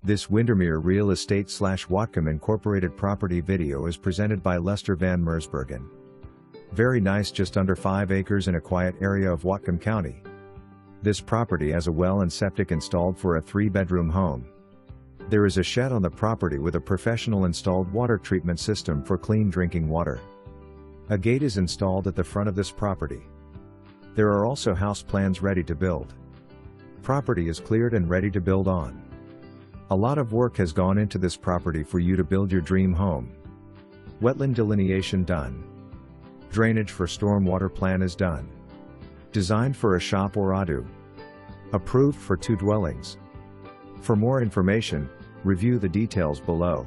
This Windermere Real Estate / Whatcom Incorporated property video is presented by VanMersbergen. Very nice, just under 5 acres in a quiet area of Whatcom County. This property has a well and septic installed for a 3-bedroom home. There is a shed on the property with a professional installed water treatment system for clean drinking water. A gate is installed at the front of this property. There are also house plans ready to build. Property is cleared and ready to build on. A lot of work has gone into this property for you to build your dream home. Wetland delineation done. Drainage for stormwater plan is done. Designed for a shop or ADU. Approved for 2 dwellings. For more information, review the details below.